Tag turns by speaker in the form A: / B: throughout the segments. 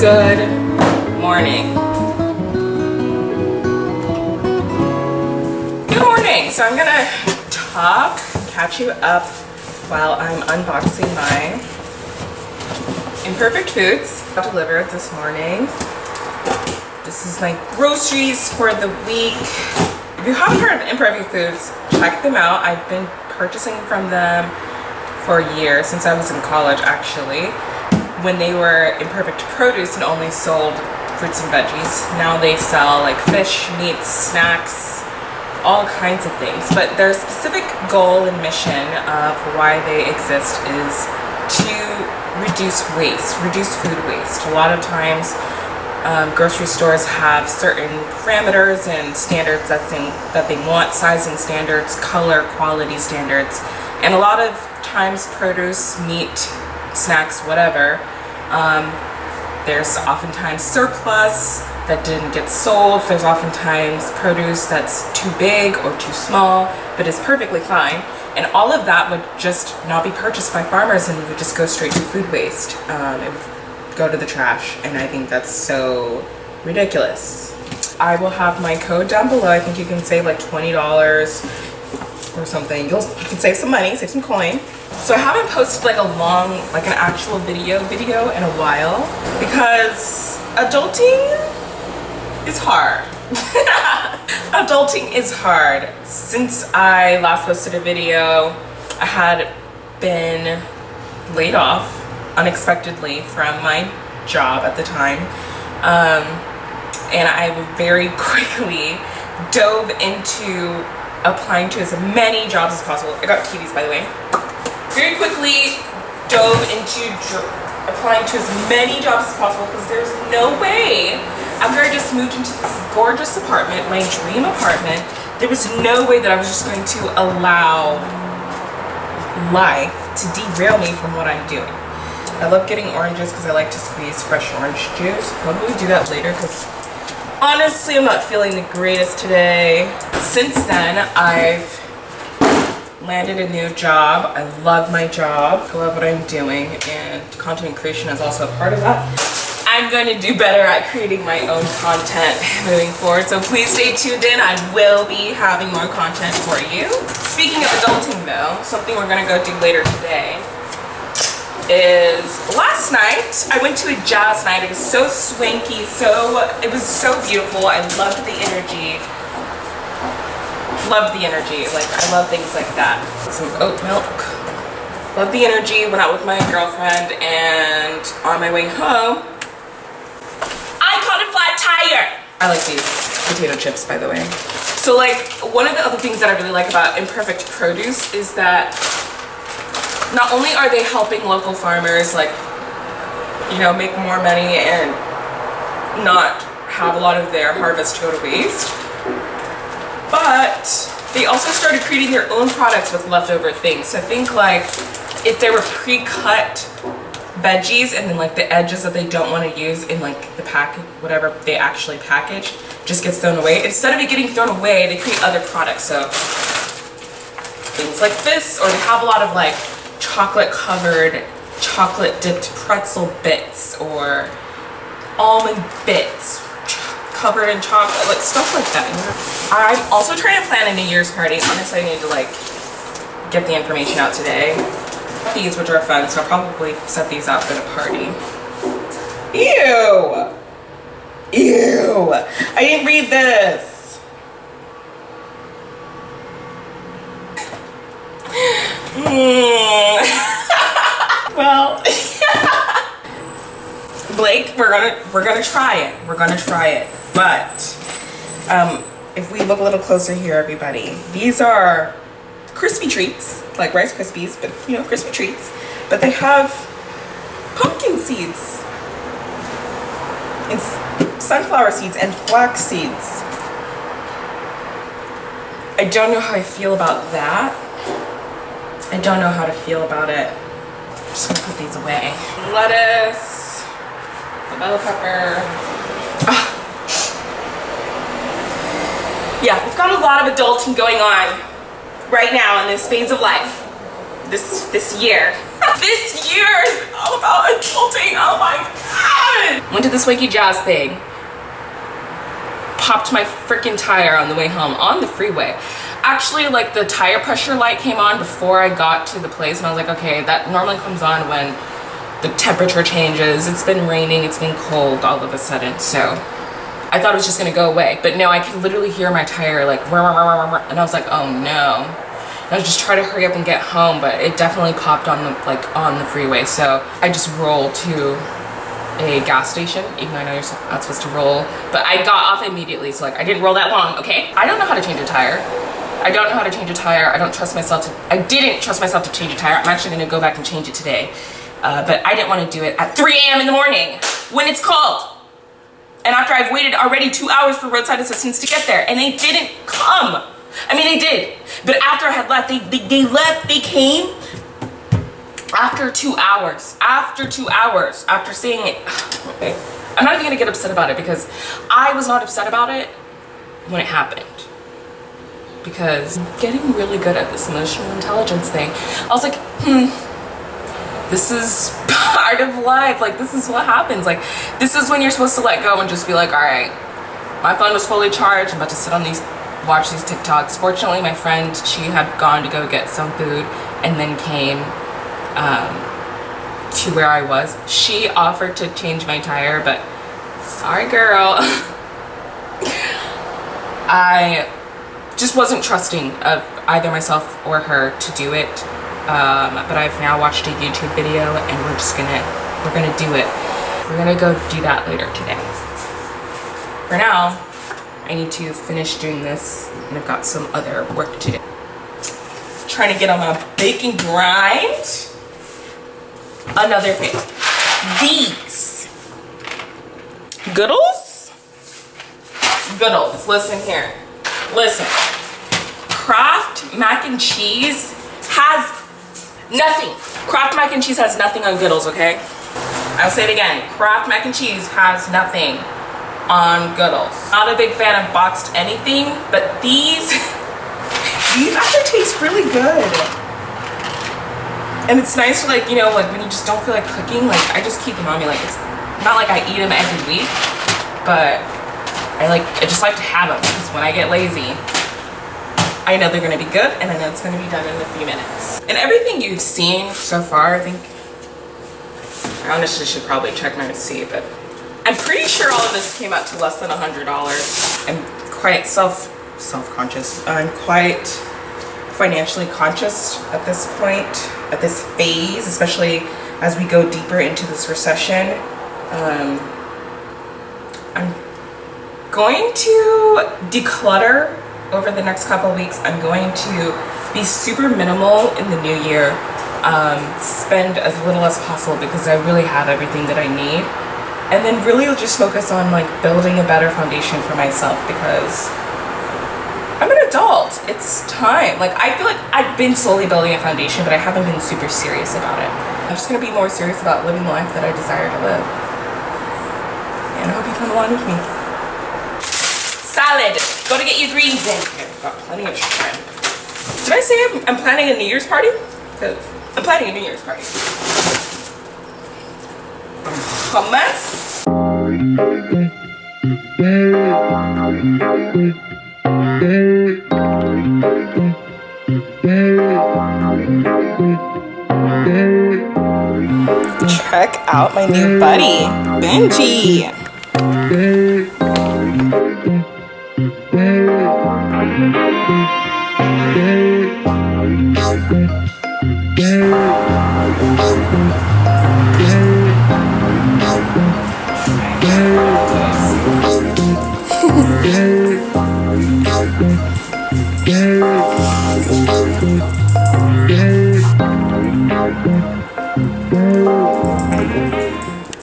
A: Good morning. Good morning. So I'm gonna catch you up while I'm unboxing my Imperfect Foods delivered this morning. This is my groceries for the week. If you haven't heard of Imperfect Foods, check them out. I've been purchasing from them for years, since I was in college actually, when they were Imperfect Produce and only sold fruits and veggies. Now they sell like fish, meats, snacks, all kinds of things. But their specific goal and mission of why they exist is to reduce waste, reduce food waste. A lot of times grocery stores have certain parameters and standards that they want, sizing standards, color, quality standards, and a lot of times produce, meat, snacks, whatever, there's oftentimes surplus that didn't get sold. There's oftentimes produce that's too big or too small, but is perfectly fine. And all of that would just not be purchased by farmers and would just go straight to food waste. It would go to the trash, and I think that's so ridiculous. I will have my code down below. I think you can save like $20 or something. You can save some money, save some coin. So I haven't posted like an actual video in a while because adulting is hard. Adulting is hard. Since I last posted a video, I had been laid off unexpectedly from my job at the time. And I very quickly dove into applying to as many jobs as possible. I got TVs, by the way. Very quickly dove into applying to as many jobs as possible because there's no way, after I just moved into this gorgeous apartment, my dream apartment, there was no way that I was just going to allow life to derail me from what I'm doing. I love getting oranges because I like to squeeze fresh orange juice. Probably do that later because honestly I'm not feeling the greatest today. Since then, I've landed a new job. I love my job. I love what I'm doing, and content creation is also a part of that. I'm going to do better at creating my own content moving forward, so please stay tuned in. I will be having more content for you. Speaking of adulting though, something we're going to go do later today is, last night I went to a jazz night. It was so swanky, it was so beautiful. I loved the energy. Loved the energy. Like, I love things like that. Some oat milk. Love the energy. Went out with my girlfriend, and on my way home, I caught a flat tire. I like these potato chips, by the way. So like, one of the other things that I really like about Imperfect Produce is that not only are they helping local farmers, like, you know, make more money and not have a lot of their harvest go to waste, but they also started creating their own products with leftover things. So think like if they were pre-cut veggies and then like the edges that they don't want to use in like the package, whatever they actually package, just gets thrown away. Instead of it getting thrown away, they create other products. So things like this, or they have a lot of like chocolate covered, chocolate dipped pretzel bits, or almond bits covered in chocolate, like stuff like that. I'm also trying to plan a New Year's party. Honestly, I need to like get the information out today. These, which are fun, so I'll probably set these out for the party. Ew! Ew! I didn't read this! Well, Blake, we're gonna try it. We're gonna try it. But if we look a little closer here, everybody, these are crispy treats, like Rice Krispies, but you know, crispy treats. But they have pumpkin seeds and sunflower seeds and flax seeds. I don't know how I feel about that. I don't know how to feel about it. I'm just gonna put these away. Lettuce, the bell pepper. Yeah, we've got a lot of adulting going on right now in this phase of life. this year. This year is all about adulting. Oh my god. Went to this Wakey Jazz thing. Popped my freaking tire on the way home on the freeway. Actually, like, the tire pressure light came on before I got to the place, and I was like, okay, that normally comes on when the temperature changes. It's been raining, it's been cold all of a sudden, so I thought it was just gonna go away. But no, I could literally hear my tire like, and I was like, oh no. And I was just trying to hurry up and get home, but it definitely popped on the freeway. So I just rolled to a gas station, even though I know you're not supposed to roll, but I got off immediately, so like I didn't roll that long, okay? I don't know how to change a tire. I don't know how to change a tire. I didn't trust myself to change a tire. I'm actually gonna go back and change it today. But I didn't want to do it at 3 a.m. in the morning when it's cold. And after I've waited already 2 hours for roadside assistance to get there, and they didn't come. I mean, they did, but after I had left, they came after 2 hours. After 2 hours, after seeing it. Okay. I'm not even gonna get upset about it because I was not upset about it when it happened. Because I'm getting really good at this emotional intelligence thing. I was like, this is part of life. Like, this is what happens. Like, this is when you're supposed to let go and just be like, all right, my phone was fully charged. I'm about to sit on watch these TikToks. Fortunately, my friend, she had gone to go get some food and then came to where I was. She offered to change my tire, but sorry, girl. I just wasn't trusting of either myself or her to do it. But I've now watched a YouTube video and we're gonna do it. We're gonna go do that later today. For now, I need to finish doing this, and I've got some other work to do. Trying to get on my baking grind. Another thing. These Goodles, listen here. Listen. Kraft mac and cheese has nothing. Kraft mac and cheese has nothing on Goodles, okay? I'll say it again. Kraft mac and cheese has nothing on Goodles. Not a big fan of boxed anything, but these actually taste really good. And it's nice, like, you know, like when you just don't feel like cooking, like I just keep them on me. Like, it's not like I eat them every week, but I just like to have them because when I get lazy, I know they're gonna be good, and I know it's gonna be done in a few minutes. And everything you've seen so far, I think, I honestly should probably check my receipt, but I'm pretty sure all of this came out to less than $100. I'm quite self-conscious. I'm quite financially conscious at this point, at this phase, especially as we go deeper into this recession. I'm going to declutter over the next couple of weeks. I'm going to be super minimal in the new year, spend as little as possible because I really have everything that I need, and then really just focus on like building a better foundation for myself because I'm an adult. It's time. Like, I feel like I've been slowly building a foundation, but I haven't been super serious about it. I'm just gonna be more serious about living the life that I desire to live, and I hope you come along with me. Salad. Go to get your greens in. Okay, I've got plenty of time. Did I say I'm planning a New Year's party? Because I'm planning a New Year's party. Hummus. Check out my new buddy, Benji.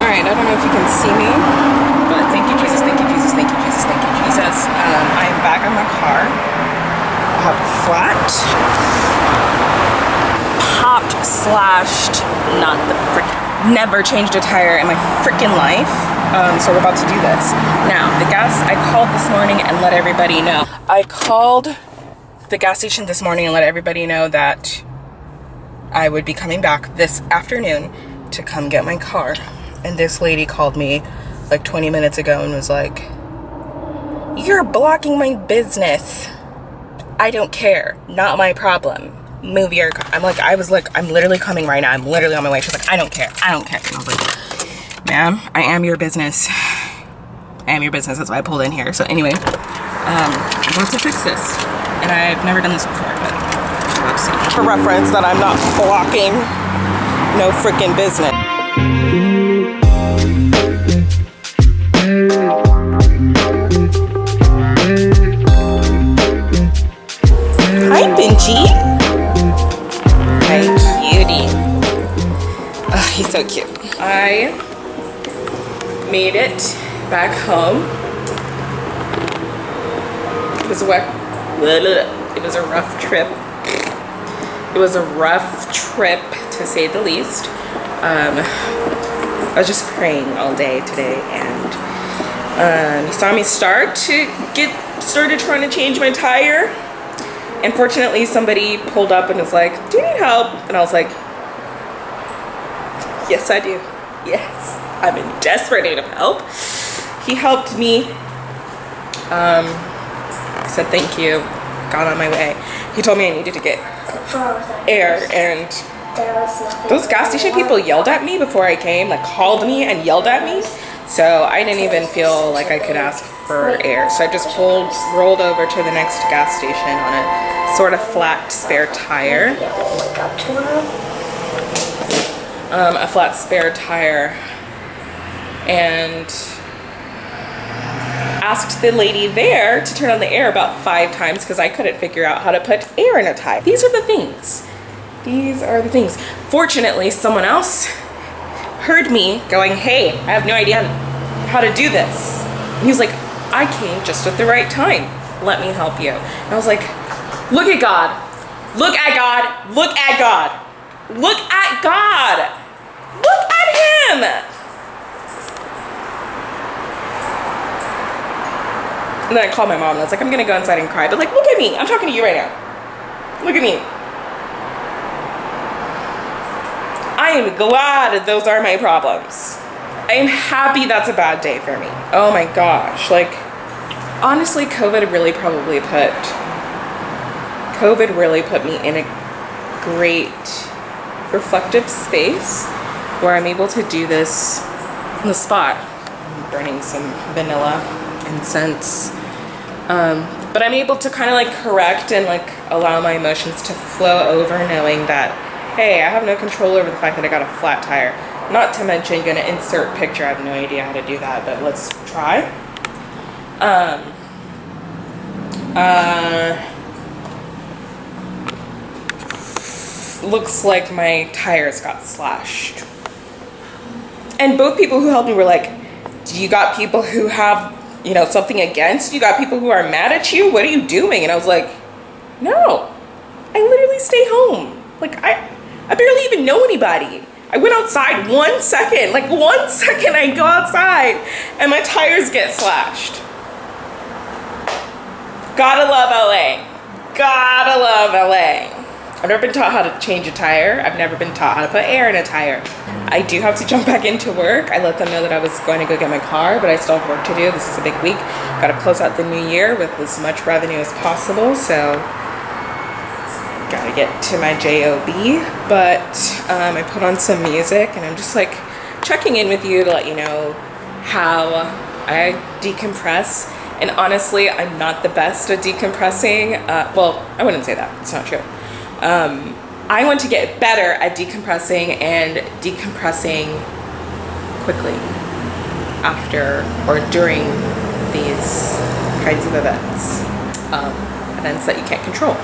A: Alright, I don't know if you can see me, but thank you, Jesus, thank you, Jesus, thank you, Jesus, thank you, Jesus. I'm back in my car. I have flat, popped, slashed, not the frick, never changed a tire in my freaking life. So we're about to do this. Now, the gas, I called this morning and let everybody know. I called the gas station this morning and let everybody know that I would be coming back this afternoon to come get my car. And this lady called me like 20 minutes ago and was like, "You're blocking my business." I don't care. Not my problem. Move your car. I'm literally coming right now. I'm literally on my way. She's like, I don't care. I don't care. And I was like, ma'am, I am your business. I am your business. That's why I pulled in here. So anyway, I'm about to fix this. And I've never done this before, but let's see. For reference that I'm not blocking no freaking business. Hi, Benji. Hi, cutie. Oh, he's so cute. I made it back home. It was a rough trip. It was a rough trip, to say the least. I was just praying all day today, and you saw me get started trying to change my tire. Unfortunately, somebody pulled up and was like, "Do you need help?" And I was like, "Yes, I do. Yes, I'm in desperate need of help." He helped me. I said thank you, got on my way. He told me I needed to get air, and those gas station people yelled at me before I came, like called me and yelled at me. So I didn't even feel like I could ask for air. So I just rolled over to the next gas station on a sort of flat spare tire. A flat spare tire, and asked the lady there to turn on the air about 5 times because I couldn't figure out how to put air in a tire. These are the things. These are the things. Fortunately, someone else heard me going, "Hey, I have no idea how to do this." And he was like, "I came just at the right time. Let me help you." And I was like, look at God. Look at God. Look at God. Look at God. Look at him. And then I called my mom and I was like, "I'm gonna go inside and cry." But like, look at me. I'm talking to you right now. Look at me. I am glad those are my problems. I am happy that's a bad day for me. Oh my gosh. Like, honestly, COVID really put me in a great reflective space where I'm able to do this on the spot. I'm burning some vanilla incense. But I'm able to kind of like correct and like allow my emotions to flow over, knowing that, hey, I have no control over the fact that I got a flat tire. Not to mention, gonna insert picture. I have no idea how to do that, but let's try. Looks like my tires got slashed. And both people who helped me were like, "Do you got people who have, you know, something against you? Got people who are mad at you? What are you doing?" And I was like, "No, I literally stay home. Like, I barely even know anybody. I went outside 1 second, like 1 second I go outside and my tires get slashed." Gotta love LA. Gotta love LA. I've never been taught how to change a tire. I've never been taught how to put air in a tire. I do have to jump back into work. I let them know that I was going to go get my car, but I still have work to do. This is a big week. Gotta close out the new year with as much revenue as possible, so gotta get to my job. But I put on some music and I'm just like checking in with you to let you know how I decompress. And honestly, I'm not the best at decompressing. Well, I wouldn't say that. It's not true. I want to get better at decompressing and decompressing quickly after or during these kinds of events that you can't control.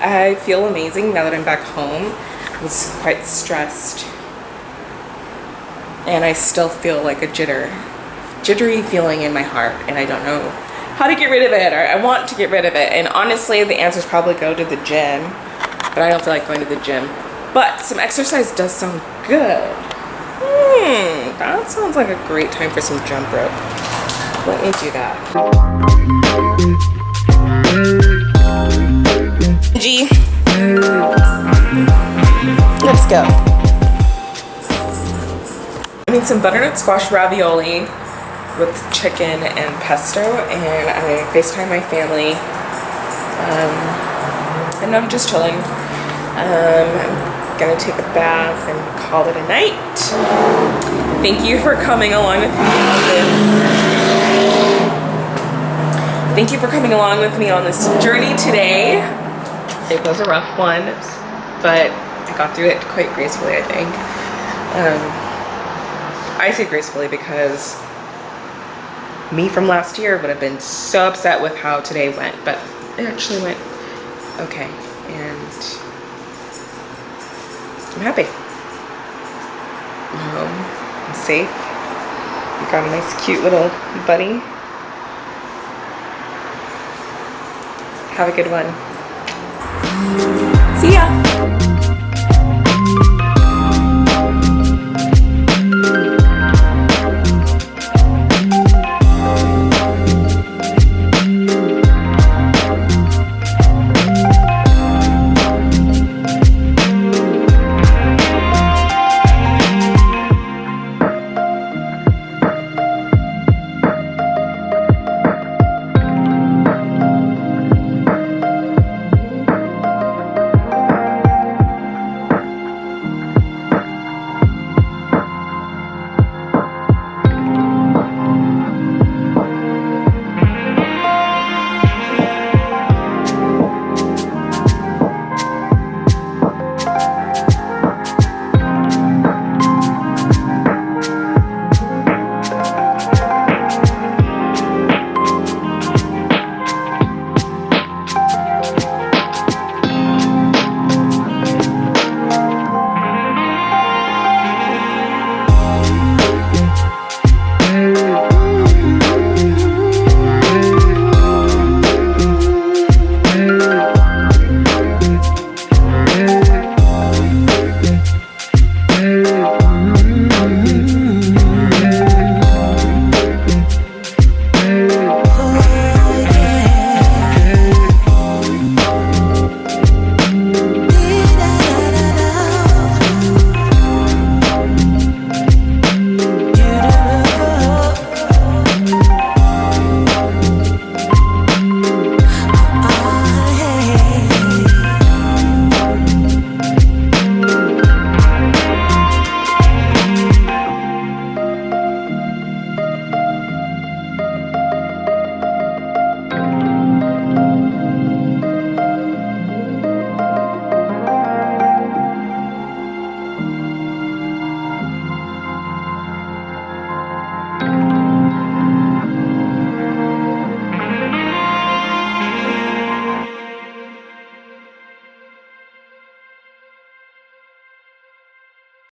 A: I feel amazing now that I'm back home. I was quite stressed, and I still feel like a jittery feeling in my heart, and I don't know how to get rid of it, or I want to get rid of it. And honestly, the answers probably go to the gym, but I don't feel like going to the gym. But some exercise does sound good. That sounds like a great time for some jump rope. Let me do that. G. go. I made some butternut squash ravioli with chicken and pesto, and I FaceTime my family. And I'm just chilling. I'm gonna take a bath and call it a night. Thank you for coming along with me on this. Thank you for coming along with me on this journey today. It was a rough one, but I got through it quite gracefully, I think. I say gracefully because me from last year would have been so upset with how today went, but it actually went okay, and I'm happy. I'm home, I'm safe. I got a nice cute little buddy. Have a good one. See ya.